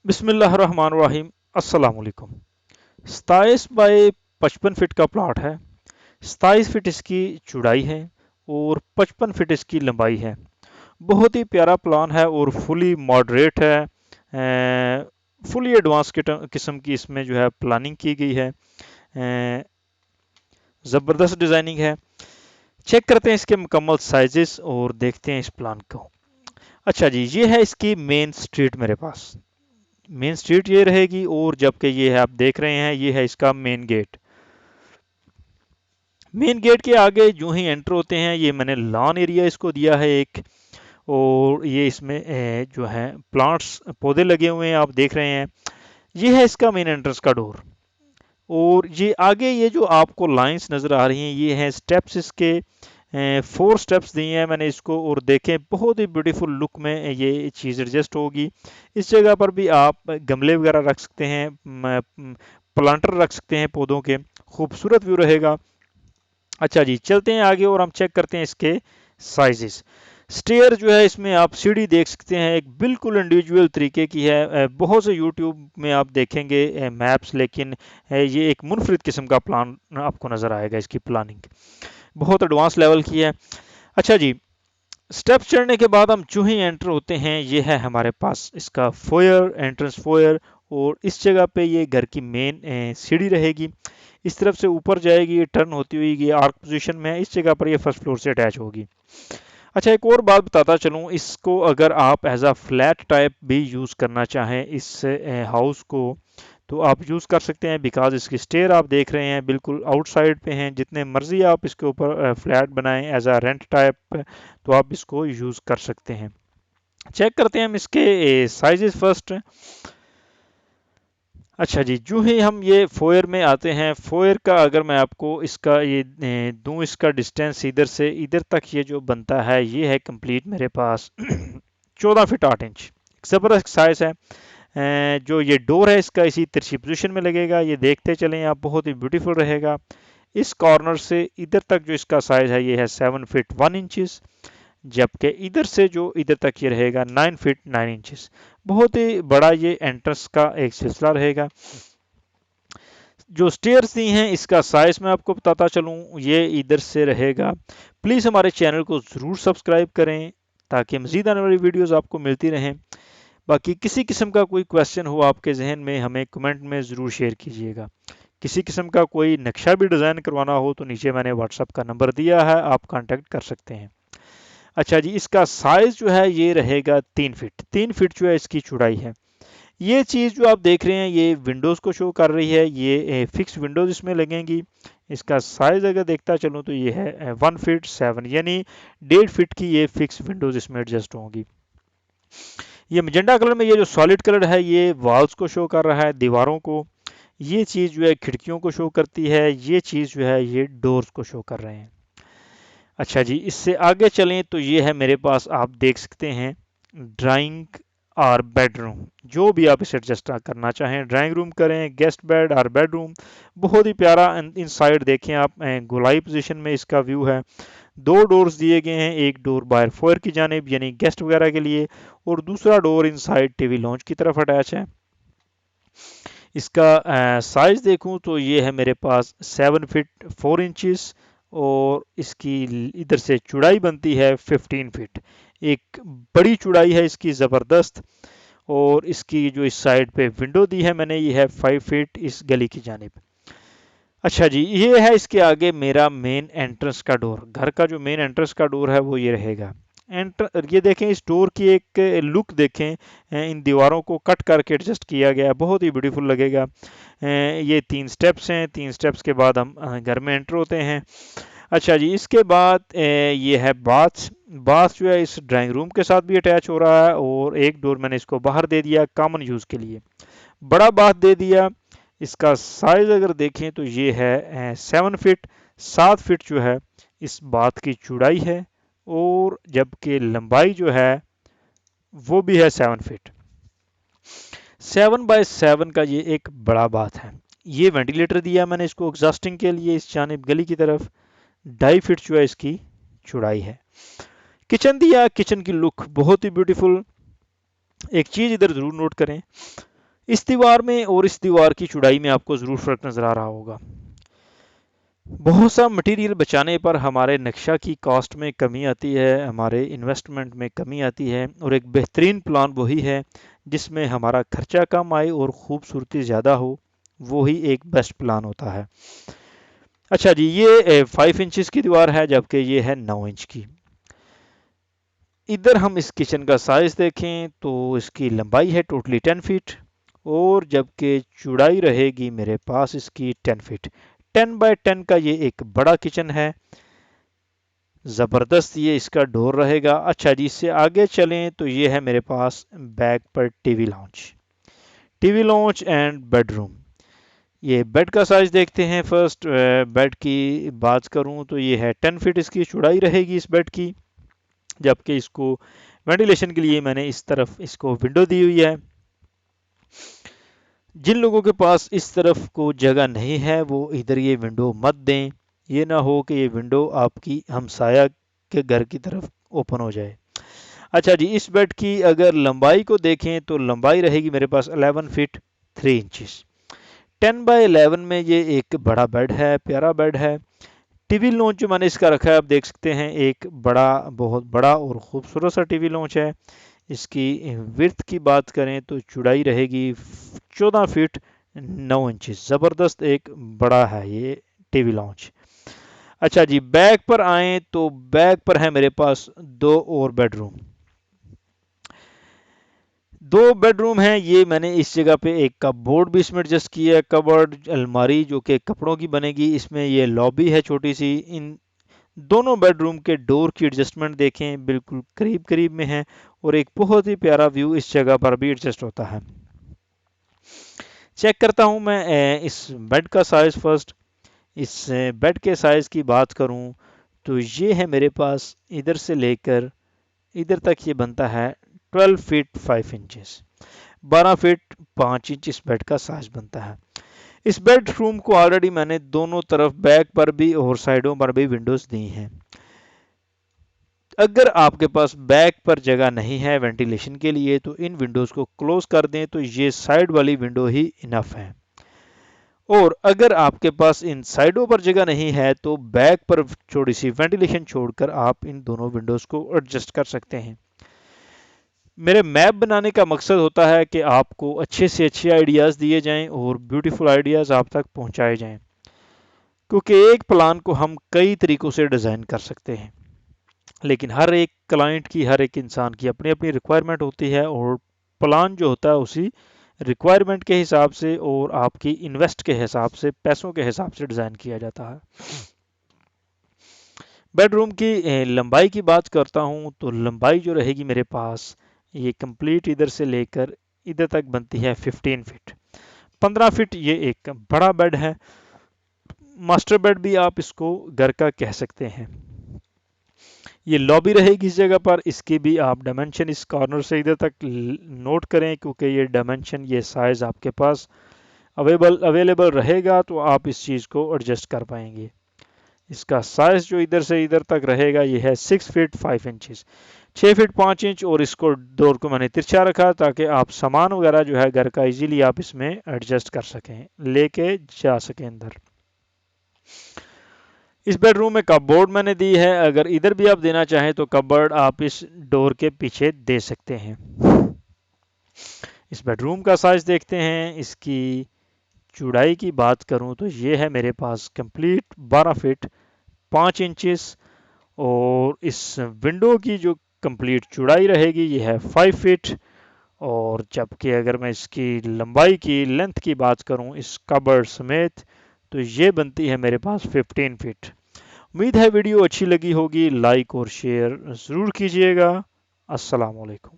बिस्मिल्लाहिर्रहमानिर्रहीम। अस्सलाम वालेकुम। 27 बाई 55 फीट का प्लॉट है। 27 फीट इसकी चौड़ाई है और 55 फीट इसकी लंबाई है। बहुत ही प्यारा प्लान है और फुली मॉडरेट है। फुली एडवांस किस्म की इसमें जो है प्लानिंग की गई है। ज़बरदस्त डिज़ाइनिंग है। चेक करते हैं इसके मुकम्मल साइजेस और देखते हैं इस प्लान को। अच्छा जी, ये है इसकी मेन स्ट्रीट मेरे पास। मेन स्ट्रीट ये रहेगी और जबकि ये है, आप देख रहे हैं, ये है इसका मेन गेट। मेन गेट के आगे जो ही एंटर होते हैं, ये मैंने लॉन एरिया इसको दिया है एक। और ये इसमें जो है प्लांट्स पौधे लगे हुए हैं, आप देख रहे हैं। ये है इसका मेन एंट्रेंस का डोर। और ये आगे ये जो आपको लाइंस नज़र आ रही हैं, ये हैं स्टेप्स इसके। 4 स्टेप्स दिए हैं मैंने इसको, और देखें बहुत ही ब्यूटीफुल लुक में ये चीज़ एडजस्ट होगी। इस जगह पर भी आप गमले वगैरह रख सकते हैं, प्लांटर रख सकते हैं पौधों के। खूबसूरत व्यू रहेगा। अच्छा जी, चलते हैं आगे और हम चेक करते हैं इसके साइजेस। स्टेयर जो है, इसमें आप सीढ़ी देख सकते हैं, एक बिल्कुल इंडिविजुअल तरीके की है। बहुत से यूट्यूब में आप देखेंगे मैप्स, लेकिन ये एक मुनफरिद किस्म का प्लान आपको नज़र आएगा। इसकी प्लानिंग बहुत एडवांस लेवल की है। अच्छा जी, स्टेप चढ़ने के बाद हम जो ही एंटर होते हैं, ये है हमारे पास इसका फोयर, एंट्रेंस फोयर। और इस जगह पे ये घर की मेन सीढ़ी रहेगी। इस तरफ से ऊपर जाएगी, ये टर्न होती हुई ये आर्क पोजीशन में है। इस जगह पर ये फर्स्ट फ्लोर से अटैच होगी। अच्छा, एक और बात बताता चलूँ, इसको अगर आप एज अ फ्लैट टाइप भी यूज़ करना चाहें इस हाउस को, तो आप यूज़ कर सकते हैं। बिकॉज इसकी स्टेयर आप देख रहे हैं बिल्कुल आउटसाइड पे हैं। जितने मर्जी आप इसके ऊपर फ्लैट बनाएं एज अ रेंट टाइप, तो आप इसको यूज़ कर सकते हैं। चेक करते हैं हम इसके साइजेस फर्स्ट। अच्छा जी, जो ही हम ये फोयर में आते हैं, फोयर का अगर मैं आपको इसका ये दूं, इसका डिस्टेंस इधर से इधर तक ये जो बनता है, ये है कंप्लीट मेरे पास 14 फीट 8 इंच। ज़बरदस्त साइज़ है। जो ये डोर है इसका इसी तिरछी पोजीशन में लगेगा। ये देखते चलें आप, बहुत ही ब्यूटीफुल रहेगा। इस कॉर्नर से इधर तक जो इसका साइज़ है, ये है 7 फीट 1 इंचज़। जबकि इधर से जो इधर तक ये रहेगा 9 फीट 9 इंचज़। बहुत ही बड़ा ये एंट्रेंस का एक सिलसिला रहेगा। जो स्टेयर्स दी हैं, इसका साइज़ मैं आपको बताता चलूँ, ये इधर से रहेगा। प्लीज़ हमारे चैनल को ज़रूर सब्सक्राइब करें ताकि मज़ीद आने वाली वीडियोज़ आपको मिलती रहें। बाकी किसी किस्म का कोई क्वेश्चन हो आपके जहन में, हमें कमेंट में ज़रूर शेयर कीजिएगा। किसी किस्म का कोई नक्शा भी डिज़ाइन करवाना हो, तो नीचे मैंने व्हाट्सअप का नंबर दिया है, आप कांटेक्ट कर सकते हैं। अच्छा जी, इसका साइज़ जो है ये रहेगा 3 फीट। 3 फीट जो है इसकी चौड़ाई है। ये चीज़ जो आप देख रहे हैं, ये विंडोज़ को शो कर रही है। ये फिक्स विंडोज़ इसमें लगेंगी। इसका साइज़ अगर देखता चलूँ, तो ये है 1 फीट 7, यानी 1.5 फीट की ये फिक्स विंडोज़ इसमें एडजस्ट होंगी। ये मजेंडा कलर में ये जो सॉलिड कलर है, ये वॉल्स को शो कर रहा है, दीवारों को। ये चीज़ जो है खिड़कियों को शो करती है। ये चीज़ जो है ये डोर्स को शो कर रहे हैं। अच्छा जी, इससे आगे चलें तो ये है मेरे पास, आप देख सकते हैं, ड्राइंग और बेडरूम। जो भी आप इसे एडजस्ट करना चाहें, ड्राइंग रूम करें, गेस्ट बेड और बेडरूम। बहुत ही प्यारा इनसाइड देखें आप, गोलाई पोजीशन में इसका व्यू है। 2 डोर्स दिए गए हैं, एक डोर बाहर फोयर की जानिब यानी गेस्ट वगैरह के लिए, और दूसरा डोर इनसाइड टीवी लॉन्च की तरफ अटैच है। इसका साइज़ देखूं तो ये है मेरे पास 7 फीट 4 इंचज़। और इसकी इधर से चौड़ाई बनती है 15 फीट। एक बड़ी चौड़ाई है इसकी, ज़बरदस्त। और इसकी जो इस साइड पे विंडो दी है मैंने, ये है 5 फीट इस गली की जानिब। अच्छा जी, ये है इसके आगे मेरा मेन एंट्रेंस का डोर। घर का जो मेन एंट्रेंस का डोर है, वो ये रहेगा। एंटर ये देखें, इस डोर की एक लुक देखें। इन दीवारों को कट करके एडजस्ट किया गया है, बहुत ही ब्यूटीफुल लगेगा। ये 3 स्टेप्स हैं, 3 स्टेप्स के बाद हम घर में एंटर होते हैं। अच्छा जी, इसके बाद ये है बाथ। बाथ जो है इस ड्राइंग रूम के साथ भी अटैच हो रहा है, और एक डोर मैंने इसको बाहर दे दिया कॉमन यूज़ के लिए। बड़ा बाथ दे दिया। इसका साइज अगर देखें तो ये है 7 फीट। 7 फीट जो है इस बाथ की चौड़ाई है, और जबकि लंबाई जो है वो भी है 7 फीट। 7 बाय 7 का ये एक बड़ा बाथ है। ये वेंटिलेटर दिया मैंने इसको एग्जॉस्टिंग के लिए इस जानिब गली की तरफ। 2.5 फीट जो है इसकी चौड़ाई है। किचन दिया, किचन की लुक बहुत ही ब्यूटीफुल। एक चीज़ इधर ज़रूर नोट करें, इस दीवार में और इस दीवार की चौड़ाई में आपको ज़रूर फ़र्क नज़र आ रहा होगा। बहुत सा मटेरियल बचाने पर हमारे नक्शा की कॉस्ट में कमी आती है, हमारे इन्वेस्टमेंट में कमी आती है, और एक बेहतरीन प्लान वही है जिसमें हमारा खर्चा कम आए और खूबसूरती ज़्यादा हो। वही एक बेस्ट प्लान होता है। अच्छा जी, ये 5 इंचज़ की दीवार है, जबकि ये है 9 इंच की। इधर हम इस किचन का साइज़ देखें तो इसकी लंबाई है टोटली 10 फीट, और जबकि चौड़ाई रहेगी मेरे पास इसकी 10 फीट। 10 बाय 10 का ये एक बड़ा किचन है। ज़बरदस्त ये इसका डोर रहेगा। अच्छा जी, इससे आगे चलें तो ये है मेरे पास बैक पर टीवी लॉन्च एंड बेडरूम। ये बेड का साइज़ देखते हैं। फर्स्ट बेड की बात करूं तो ये है 10 फीट इसकी चौड़ाई रहेगी इस बेड की, जबकि इसको वेंटिलेशन के लिए मैंने इस तरफ इसको विंडो दी हुई है। जिन लोगों के पास इस तरफ को जगह नहीं है वो इधर ये विंडो मत दें। ये ना हो कि ये विंडो आपकी हमसाया के घर की तरफ ओपन हो जाए। अच्छा जी, इस बेड की अगर लंबाई को देखें तो लंबाई रहेगी मेरे पास 11 फीट 3 इंचज़। 10 बाय 11 में ये एक बड़ा बेड है, प्यारा बेड है। टीवी लॉन्च जो मैंने इसका रखा है आप देख सकते हैं, एक बड़ा, बहुत बड़ा और खूबसूरत सा टीवी लॉन्च है। इसकी विड्थ की बात करें तो चौड़ाई रहेगी 14 फीट 9 इंच। ज़बरदस्त एक बड़ा है ये टीवी लॉन्च। अच्छा जी, बैक पर आए तो बैक पर है मेरे पास दो और बेडरूम। दो बेडरूम हैं। ये मैंने इस जगह पे एक कपबोर्ड भी इसमें एडजस्ट किया है, कबर्ड अलमारी जो कि कपड़ों की बनेगी। इसमें ये लॉबी है छोटी सी। इन दोनों बेडरूम के डोर की एडजस्टमेंट देखें, बिल्कुल करीब करीब में है, और एक बहुत ही प्यारा व्यू इस जगह पर भी एडजस्ट होता है। चेक करता हूँ मैं इस बेड का साइज़ फर्स्ट। इस बेड के साइज़ की बात करूँ तो ये है मेरे पास इधर से लेकर इधर तक ये बनता है 12 फीट 5 इंचज़। 12 फीट 5 इंच इस बेड का साइज़ बनता है। इस बेडरूम को ऑलरेडी मैंने दोनों तरफ बैक पर भी और साइडों पर भी विंडोज़ दी हैं। अगर आपके पास बैक पर जगह नहीं है वेंटिलेशन के लिए तो इन विंडोज़ को क्लोज कर दें, तो ये साइड वाली विंडो ही इनफ है। और अगर आपके पास इन साइडों पर जगह नहीं है तो बैक पर थोड़ी सी वेंटिलेशन छोड़कर आप इन दोनों विंडोज़ को एडजस्ट कर सकते हैं। मेरे मैप बनाने का मकसद होता है कि आपको अच्छे से अच्छे आइडियाज़ दिए जाएं और ब्यूटीफुल आइडियाज़ आप तक पहुंचाए जाएं, क्योंकि एक प्लान को हम कई तरीक़ों से डिज़ाइन कर सकते हैं, लेकिन हर एक क्लाइंट की, हर एक इंसान की अपनी अपनी रिक्वायरमेंट होती है, और प्लान जो होता है उसी रिक्वायरमेंट के हिसाब से और आपकी इन्वेस्ट के हिसाब से, पैसों के हिसाब से डिज़ाइन किया जाता है। बेडरूम की लंबाई की बात करता हूँ तो लंबाई जो रहेगी मेरे पास, ये कंप्लीट इधर से लेकर इधर तक बनती है 15 फीट। 15 फीट ये एक बड़ा बेड है, मास्टर बेड भी आप इसको घर का कह सकते हैं। ये लॉबी रहेगी इस जगह पर। इसकी भी आप डायमेंशन इस कॉर्नर से इधर तक नोट करें, क्योंकि ये डायमेंशन, ये साइज़ आपके पास अवेलेबल रहेगा तो आप इस चीज़ को एडजस्ट कर पाएंगे। इसका साइज़ जो इधर से इधर तक रहेगा ये है 6 फीट 5 इंचज़, 6 फीट 5 इंच। और इसको डोर को मैंने तिरछा रखा ताकि आप सामान वगैरह जो है घर का इजीली आप इसमें एडजस्ट कर सकें, लेके जा सकें अंदर। इस बेडरूम में कपबोर्ड मैंने दी है। अगर इधर भी आप देना चाहें तो कपबोर्ड आप इस डोर के पीछे दे सकते हैं। इस बेडरूम का साइज़ देखते हैं। इसकी चौड़ाई की बात करूं तो ये है मेरे पास कंप्लीट 12 फीट 5 इंचज़, और इस विंडो की जो कंप्लीट चौड़ाई रहेगी ये है 5 फीट। और जबकि अगर मैं इसकी लंबाई की, लेंथ की बात करूं इस कबर्ड समेत, तो ये बनती है मेरे पास 15 फीट। उम्मीद है वीडियो अच्छी लगी होगी। लाइक और शेयर ज़रूर कीजिएगा। अस्सलाम वालेकुम।